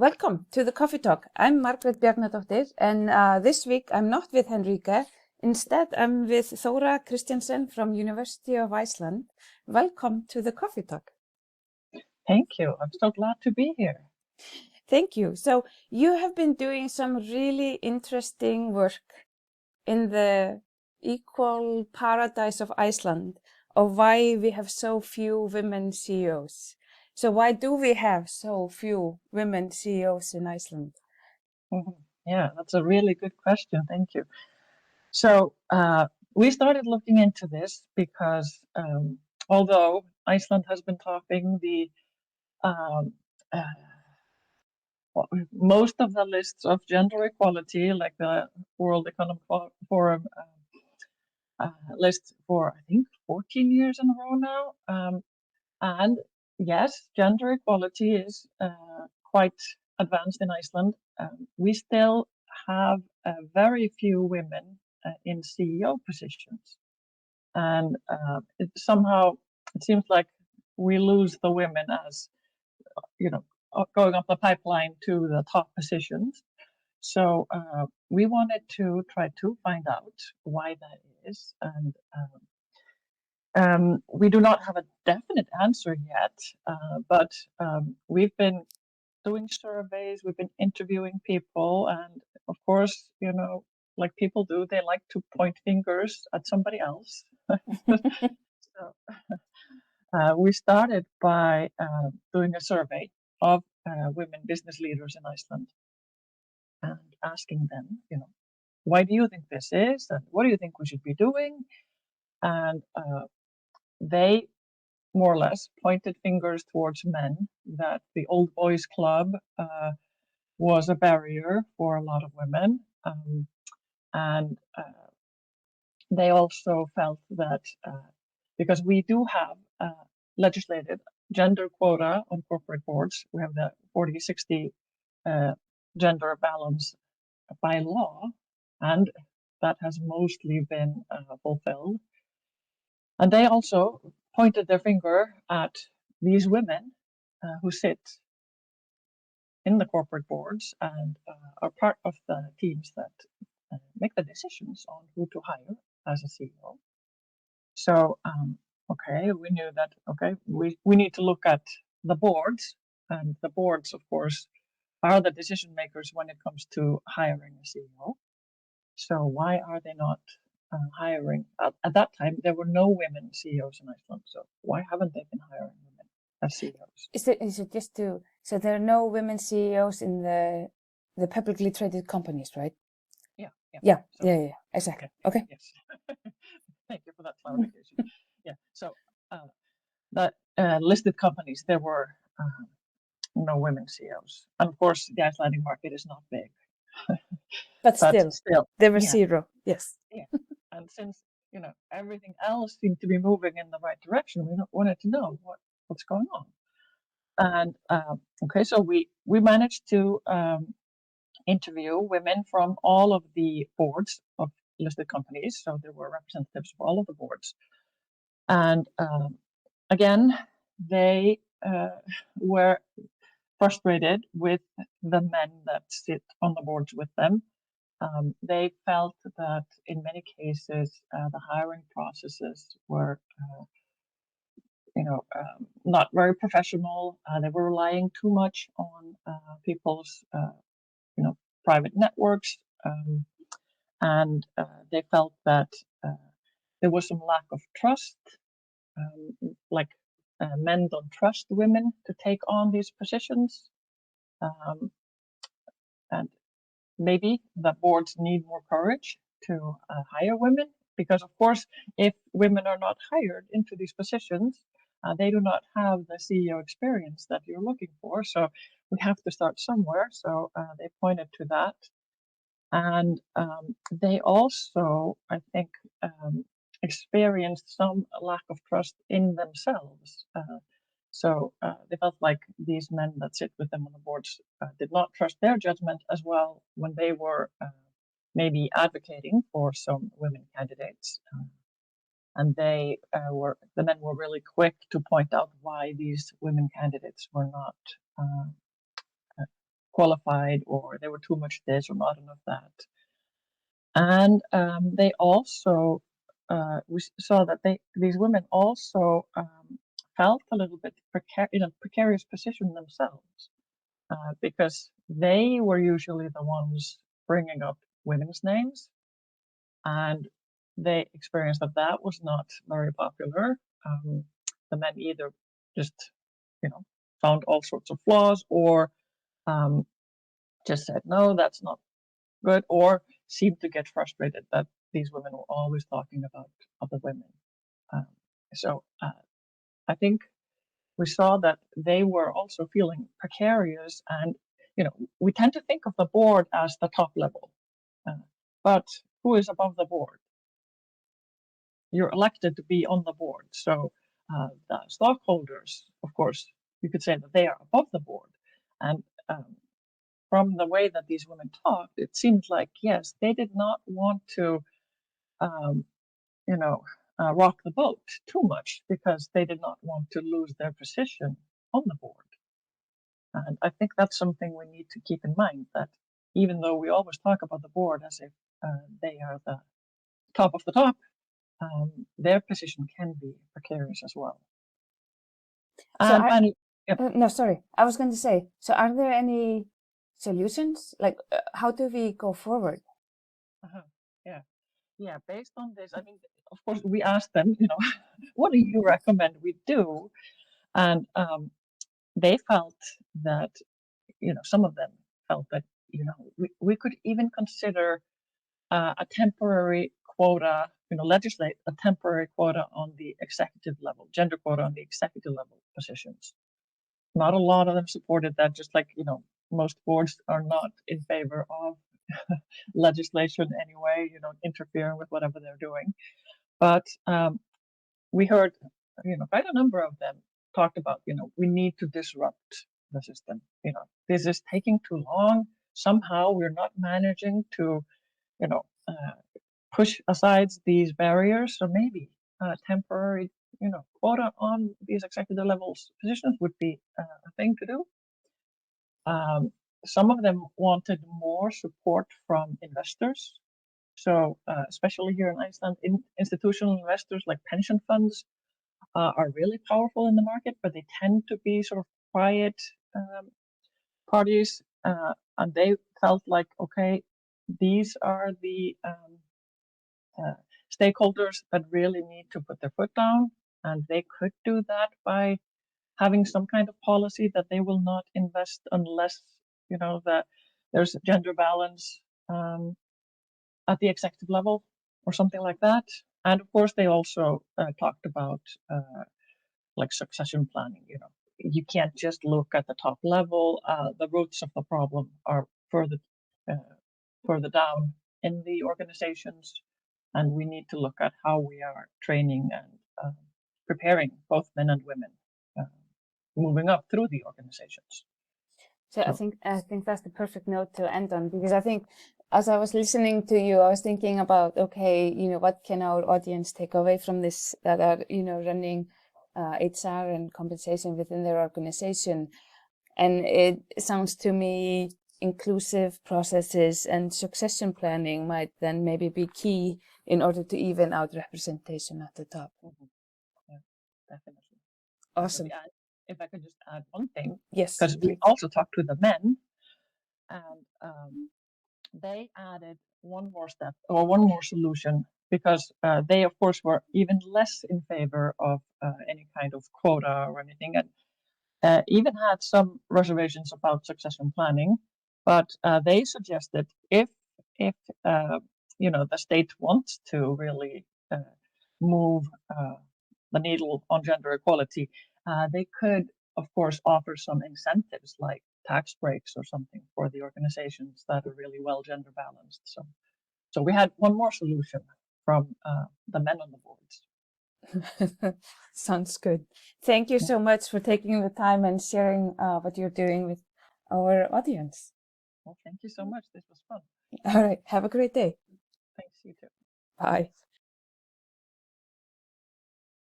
Welcome to the Coffee Talk. I'm Margrét Bjarnadóttir, and this week I'm not with Henrike. Instead, I'm with Thora Christiansen from University of Iceland. Welcome to the Coffee Talk. Thank you. I'm so glad to be here. Thank you. So you have been doing some really interesting work in the equal paradise of Iceland, of why we have so few women CEOs. So why do we have so few women CEOs in Iceland? Yeah, that's a really good question. Thank you. So we started looking into this because although Iceland has been topping the most of the lists of gender equality, like the World Economic Forum list for, I think, 14 years in a row now. And yes, gender equality is quite advanced in Iceland. We still have very few women in CEO positions. And somehow it seems like we lose the women as, going up the pipeline to the top positions. So we wanted to try to find out why that is. And we do not have a definite answer yet, but we've been doing surveys, we've been interviewing people, and of course, like people do, they like to point fingers at somebody else. So we started by doing a survey of women business leaders in Iceland and asking them, why do you think this is, and what do you think we should be doing? And they more or less pointed fingers towards men, that the old boys club was a barrier for a lot of women. And they also felt that because we do have legislated gender quota on corporate boards, we have the 40-60 gender balance by law, and that has mostly been fulfilled. And they also pointed their finger at these women who sit in the corporate boards and are part of the teams that make the decisions on who to hire as a CEO. So, we knew that, we need to look at the boards, and the boards, of course, are the decision makers when it comes to hiring a CEO. So why are they not hiring? At that time, there were no women CEOs in Iceland. So why haven't they been hiring women as CEOs? Is it just so there are no women CEOs in the publicly traded companies, right? Yeah, exactly. Okay. Yes. Thank you for that clarification. Yeah. So the listed companies, there were no women CEOs, and of course, the Icelandic market is not big. But still, there were zero. Yes. Yeah. And since everything else seemed to be moving in the right direction, we wanted to know what's going on. And so we managed to interview women from all of the boards of listed companies. So there were representatives of all of the boards. And again, they were frustrated with the men that sit on the boards with them. They felt that in many cases, the hiring processes were not very professional. They were relying too much on people's private networks, and they felt that there was some lack of trust, like men don't trust women to take on these positions, and maybe the boards need more courage to hire women, because of course, if women are not hired into these positions, they do not have the CEO experience that you're looking for. So we have to start somewhere. So they pointed to that. And they also, I think, experienced some lack of trust in themselves. So they felt like these men that sit with them on the boards did not trust their judgment as well when they were maybe advocating for some women candidates. And the men were really quick to point out why these women candidates were not qualified, or they were too much this or not enough that. And they also, we saw that these women also felt a little bit in a precarious position themselves, because they were usually the ones bringing up women's names, and they experienced that that was not very popular. The men either just, found all sorts of flaws, or just said, no, that's not good, or seemed to get frustrated that these women were always talking about other women. So I think we saw that they were also feeling precarious, and we tend to think of the board as the top level, but who is above the board? You're elected to be on the board, so the stockholders, of course, you could say that they are above the board. And from the way that these women talked, it seemed like, yes, they did not want to rock the boat too much, because they did not want to lose their position on the board. And I think that's something we need to keep in mind, that even though we always talk about the board as if they are the top of the top, their position can be precarious as well. So No, sorry. I was going to say, so are there any solutions? Like, how do we go forward? Yeah. Based on this, I mean, of course, we asked them, what do you recommend we do? And they felt that, some of them felt that, we could even consider a temporary quota, legislate a temporary quota on the executive level, gender quota on the executive level positions. Not a lot of them supported that, just like, most boards are not in favor of legislation anyway, interfering with whatever they're doing. But we heard, quite a number of them talked about, we need to disrupt the system. This is taking too long. Somehow we're not managing to, push aside these barriers. So maybe a temporary, quota on these executive levels positions would be a thing to do. Some of them wanted more support from investors. So especially here in Iceland, institutional investors like pension funds are really powerful in the market, but they tend to be sort of quiet parties. And they felt like, okay, these are the stakeholders that really need to put their foot down. And they could do that by having some kind of policy that they will not invest unless, that there's gender balance at the executive level or something like that. And of course, they also talked about like succession planning. You can't just look at the top level. The roots of the problem are further down in the organizations, and we need to look at how we are training and preparing both men and women moving up through the organizations. So I think that's the perfect note to end on, because I think as I was listening to you, I was thinking about, okay, what can our audience take away from this, that are, running HR and compensation within their organization. And it sounds to me inclusive processes and succession planning might then maybe be key in order to even out representation at the top. Mm-hmm. Yeah, definitely. Awesome. If I could just add one thing. Yes. Because we also talked to the men, and they added one more step or one more solution, because they, of course, were even less in favor of any kind of quota or anything, and even had some reservations about succession planning. But they suggested if the state wants to really move the needle on gender equality, they could, of course, offer some incentives like tax breaks or something for the organizations that are really well gender balanced. So we had one more solution from the men on the boards. Sounds good. Thank you so much for taking the time and sharing what you're doing with our audience. Well, thank you so much. This was fun. All right. Have a great day. Thanks, you too. Bye.